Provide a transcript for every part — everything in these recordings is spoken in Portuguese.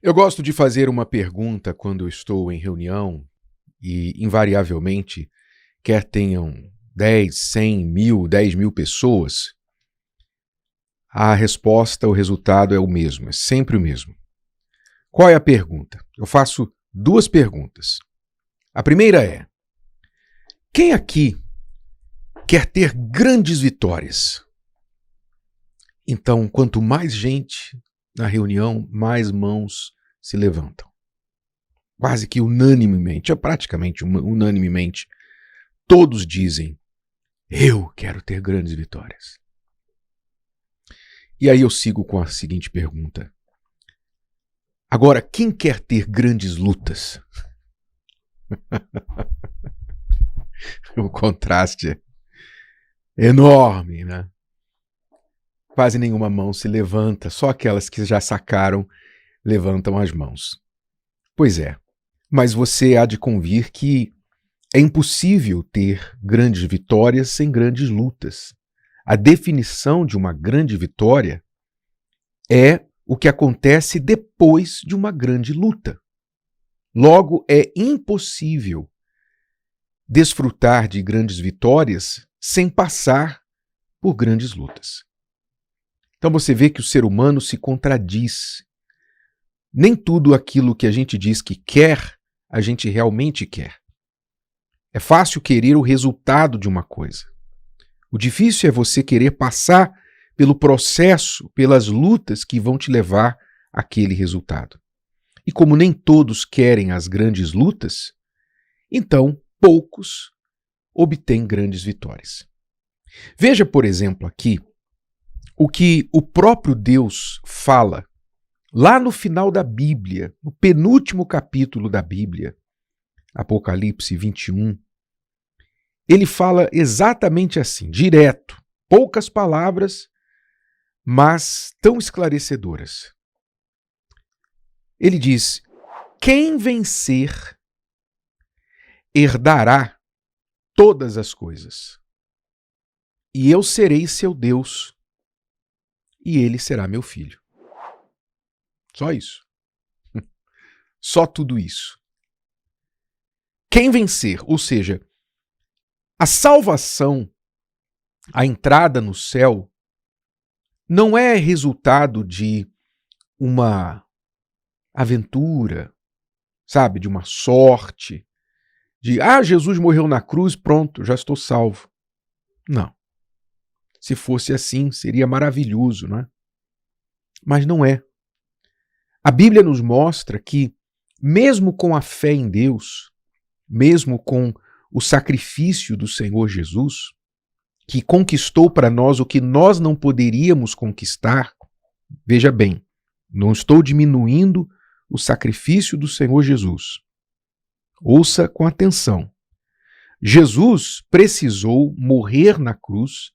Eu gosto de fazer uma pergunta quando eu estou em reunião e, invariavelmente, quer tenham 10, 100, 1000, 10.000 pessoas, a resposta, o resultado é o mesmo, é sempre o mesmo. Qual é a pergunta? Eu faço duas perguntas. A primeira é: quem aqui quer ter grandes vitórias? Então, quanto mais gente na reunião, mais mãos se levantam. Quase que unanimemente, praticamente unanimemente, todos dizem: eu quero ter grandes vitórias. E aí eu sigo com a seguinte pergunta: agora, quem quer ter grandes lutas? O contraste é enorme, né? Quase nenhuma mão se levanta, só aquelas que já sacaram levantam as mãos. Pois é, mas você há de convir que é impossível ter grandes vitórias sem grandes lutas. A definição de uma grande vitória é o que acontece depois de uma grande luta. Logo, é impossível desfrutar de grandes vitórias sem passar por grandes lutas. Então você vê que o ser humano se contradiz. Nem tudo aquilo que a gente diz que quer, a gente realmente quer. É fácil querer o resultado de uma coisa. O difícil é você querer passar pelo processo, pelas lutas que vão te levar àquele resultado. E como nem todos querem as grandes lutas, então poucos obtêm grandes vitórias. Veja, por exemplo, aqui o que o próprio Deus fala lá no final da Bíblia, no penúltimo capítulo da Bíblia, Apocalipse 21. Ele fala exatamente assim, direto, poucas palavras, mas tão esclarecedoras. Ele diz: quem vencer herdará todas as coisas, e eu serei seu Deus, e ele será meu filho. Só isso. Só tudo isso. Quem vencer, ou seja, a salvação, a entrada no céu, não é resultado de uma aventura, sabe, de uma sorte, de Jesus morreu na cruz, pronto, já estou salvo. Não. Se fosse assim, seria maravilhoso, não é? Mas não é. A Bíblia nos mostra que, mesmo com a fé em Deus, mesmo com o sacrifício do Senhor Jesus, que conquistou para nós o que nós não poderíamos conquistar, veja bem, não estou diminuindo o sacrifício do Senhor Jesus. Ouça com atenção. Jesus precisou morrer na cruz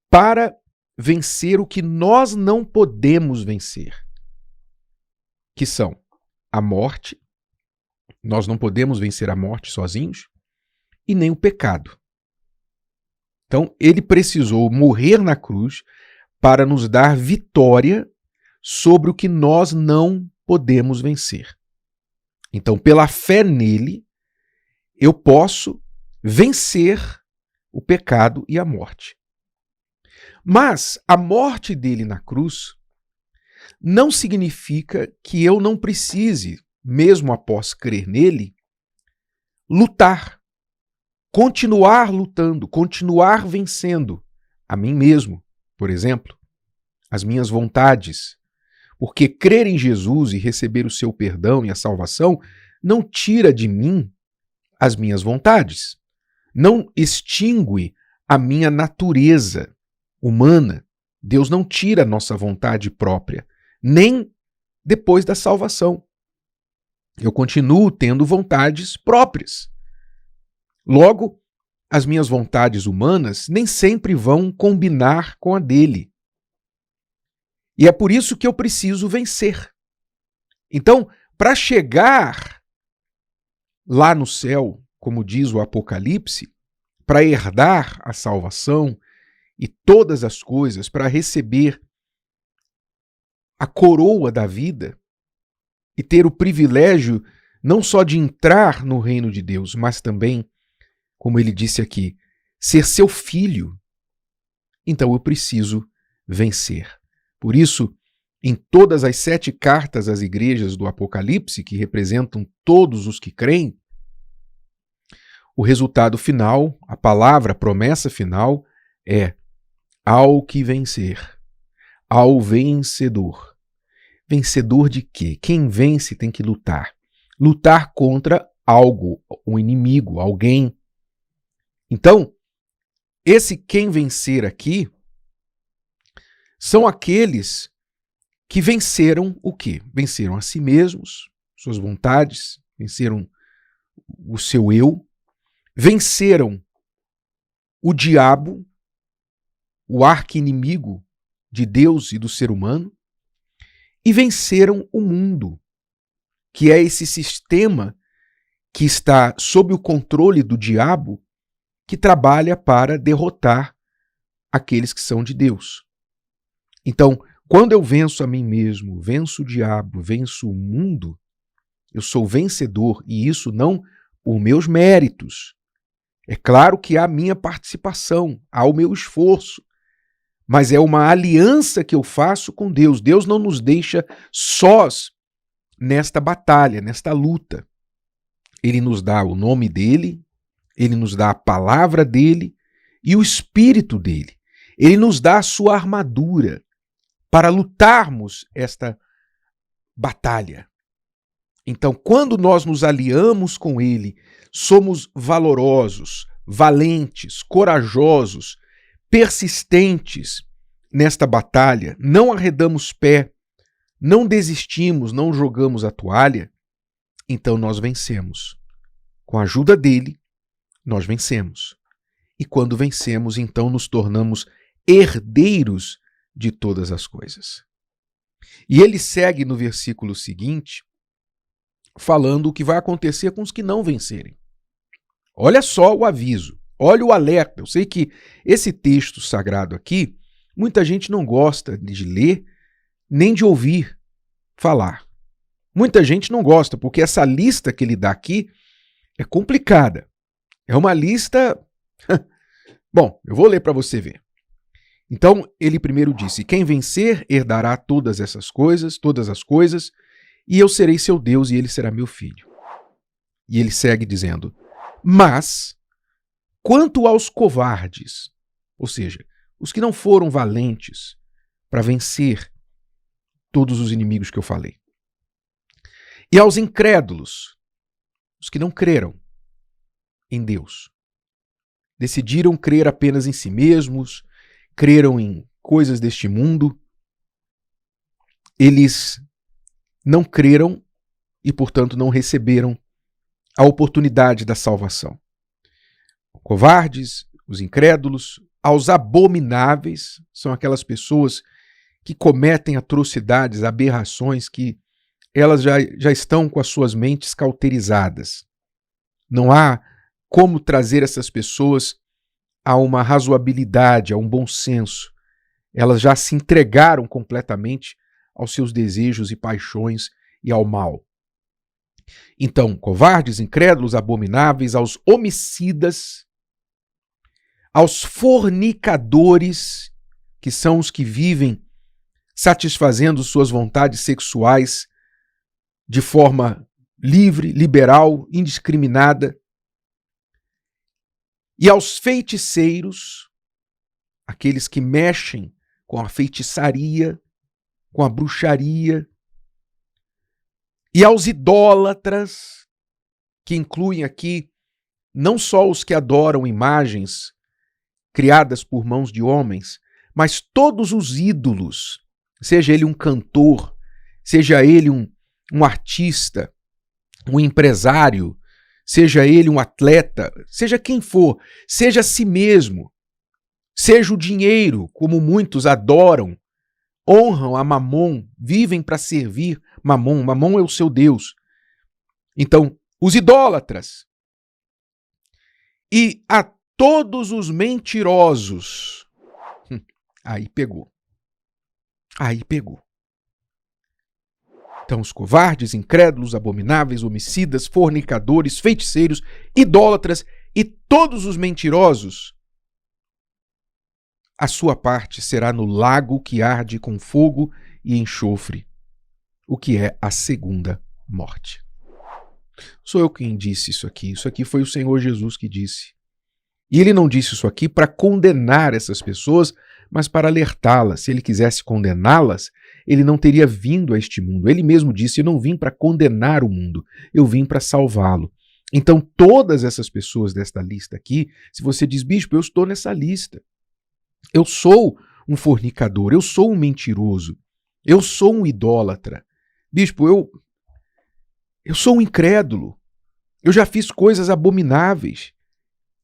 para vencer o que nós não podemos vencer, que são a morte. Nós não podemos vencer a morte sozinhos, e nem o pecado. Então, ele precisou morrer na cruz para nos dar vitória sobre o que nós não podemos vencer. Então, pela fé nele, eu posso vencer o pecado e a morte. Mas a morte dele na cruz não significa que eu não precise, mesmo após crer nele, lutar, continuar lutando, continuar vencendo a mim mesmo, por exemplo, as minhas vontades. Porque crer em Jesus e receber o seu perdão e a salvação não tira de mim as minhas vontades, não extingue a minha natureza humana. Deus não tira a nossa vontade própria, nem depois da salvação. Eu continuo tendo vontades próprias. Logo, as minhas vontades humanas nem sempre vão combinar com a dele. E é por isso que eu preciso vencer. Então, para chegar lá no céu, como diz o Apocalipse, para herdar a salvação e todas as coisas, para receber a coroa da vida, e ter o privilégio não só de entrar no reino de Deus, mas também, como ele disse aqui, ser seu filho. Então eu preciso vencer. Por isso, em todas as 7 cartas às igrejas do Apocalipse, que representam todos os que creem, o resultado final, a palavra, a promessa final é ao que vencer, ao vencedor. Vencedor de quê? Quem vence tem que lutar. Lutar contra algo, um inimigo, alguém. Então, esse quem vencer aqui são aqueles que venceram o quê? Venceram a si mesmos, suas vontades, venceram o seu eu, venceram o diabo, o arqui-inimigo de Deus e do ser humano, e venceram o mundo, que é esse sistema que está sob o controle do diabo, que trabalha para derrotar aqueles que são de Deus. Então, quando eu venço a mim mesmo, venço o diabo, venço o mundo, eu sou vencedor, e isso não por meus méritos. É claro que há a minha participação, há o meu esforço, mas é uma aliança que eu faço com Deus. Deus não nos deixa sós nesta batalha, nesta luta. Ele nos dá o nome dele, ele nos dá a palavra dele e o espírito dele. Ele nos dá a sua armadura para lutarmos esta batalha. Então, quando nós nos aliamos com ele, somos valorosos, valentes, corajosos, persistentes nesta batalha, não arredamos pé, não desistimos, não jogamos a toalha, então nós vencemos. Com a ajuda dele, nós vencemos. E quando vencemos, então nos tornamos herdeiros de todas as coisas. E ele segue no versículo seguinte, falando o que vai acontecer com os que não vencerem. Olha só o aviso, olha o alerta. Eu sei que esse texto sagrado aqui, muita gente não gosta de ler, nem de ouvir falar. Muita gente não gosta, porque essa lista que ele dá aqui é complicada. É uma lista... Bom, eu vou ler para você ver. Então, ele primeiro disse, quem vencer herdará todas as coisas, e eu serei seu Deus e ele será meu filho. E ele segue dizendo, mas, quanto aos covardes, ou seja, os que não foram valentes para vencer todos os inimigos que eu falei, e aos incrédulos, os que não creram em Deus, decidiram crer apenas em si mesmos, creram em coisas deste mundo, eles não creram e, portanto, não receberam a oportunidade da salvação. Covardes, os incrédulos, aos abomináveis, são aquelas pessoas que cometem atrocidades, aberrações, que elas já estão com as suas mentes cauterizadas. Não há como trazer essas pessoas a uma razoabilidade, a um bom senso. Elas já se entregaram completamente aos seus desejos e paixões e ao mal. Então, covardes, incrédulos, abomináveis, aos homicidas, aos fornicadores, que são os que vivem satisfazendo suas vontades sexuais de forma livre, liberal, indiscriminada, e aos feiticeiros, aqueles que mexem com a feitiçaria, com a bruxaria, e aos idólatras, que incluem aqui não só os que adoram imagens criadas por mãos de homens, mas todos os ídolos, seja ele um cantor, seja ele um artista, um empresário, seja ele um atleta, seja quem for, seja a si mesmo, seja o dinheiro, como muitos adoram, honram a Mamon, vivem para servir Mamon. Mamon é o seu Deus. Então, os idólatras e a todos os mentirosos. Aí pegou. Aí pegou. Então, os covardes, incrédulos, abomináveis, homicidas, fornicadores, feiticeiros, idólatras e todos os mentirosos, a sua parte será no lago que arde com fogo e enxofre, o que é a segunda morte. Sou eu quem disse isso aqui foi o Senhor Jesus que disse. E ele não disse isso aqui para condenar essas pessoas, mas para alertá-las. Se ele quisesse condená-las, ele não teria vindo a este mundo. Ele mesmo disse: eu não vim para condenar o mundo, eu vim para salvá-lo. Então, todas essas pessoas desta lista aqui, se você diz: bispo, eu estou nessa lista. Eu sou um fornicador, eu sou um mentiroso, eu sou um idólatra. Bispo, eu sou um incrédulo, eu já fiz coisas abomináveis.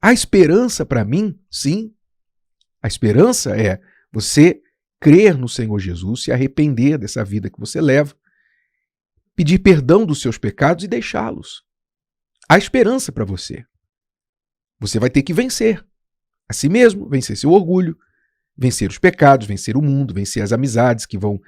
Há esperança para mim? Sim. A esperança é você crer no Senhor Jesus, se arrepender dessa vida que você leva, pedir perdão dos seus pecados e deixá-los. Há esperança para você. Você vai ter que vencer a si mesmo, vencer seu orgulho, vencer os pecados, vencer o mundo, vencer as amizades que vão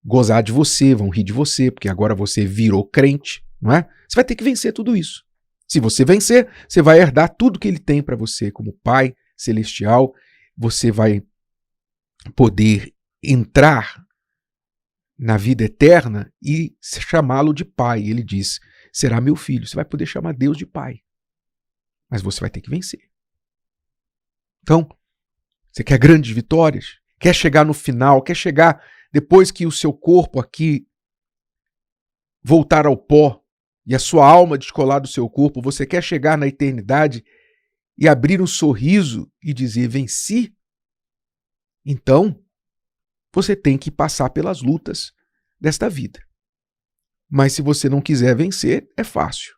gozar de você, vão rir de você, porque agora você virou crente, não é? Você vai ter que vencer tudo isso. Se você vencer, você vai herdar tudo que ele tem para você como Pai Celestial. Você vai poder entrar na vida eterna e chamá-lo de Pai. Ele diz: será meu filho. Você vai poder chamar Deus de Pai. Mas você vai ter que vencer. Então, você quer grandes vitórias? Quer chegar no final? Quer chegar depois que o seu corpo aqui voltar ao pó e a sua alma descolar do seu corpo? Você quer chegar na eternidade e abrir um sorriso e dizer: venci? Então, você tem que passar pelas lutas desta vida. Mas se você não quiser vencer, é fácil.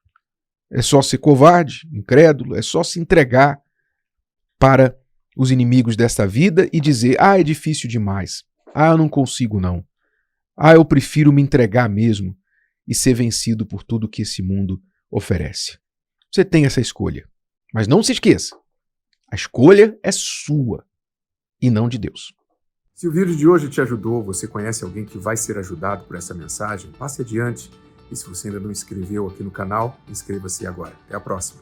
É só ser covarde, incrédulo, é só se entregar para os inimigos desta vida e dizer: é difícil demais. Eu não consigo não. Eu prefiro me entregar mesmo e ser vencido por tudo que esse mundo oferece. Você tem essa escolha. Mas não se esqueça, a escolha é sua e não de Deus. Se o vídeo de hoje te ajudou, você conhece alguém que vai ser ajudado por essa mensagem, passe adiante. E se você ainda não inscreveu aqui no canal, inscreva-se agora. Até a próxima.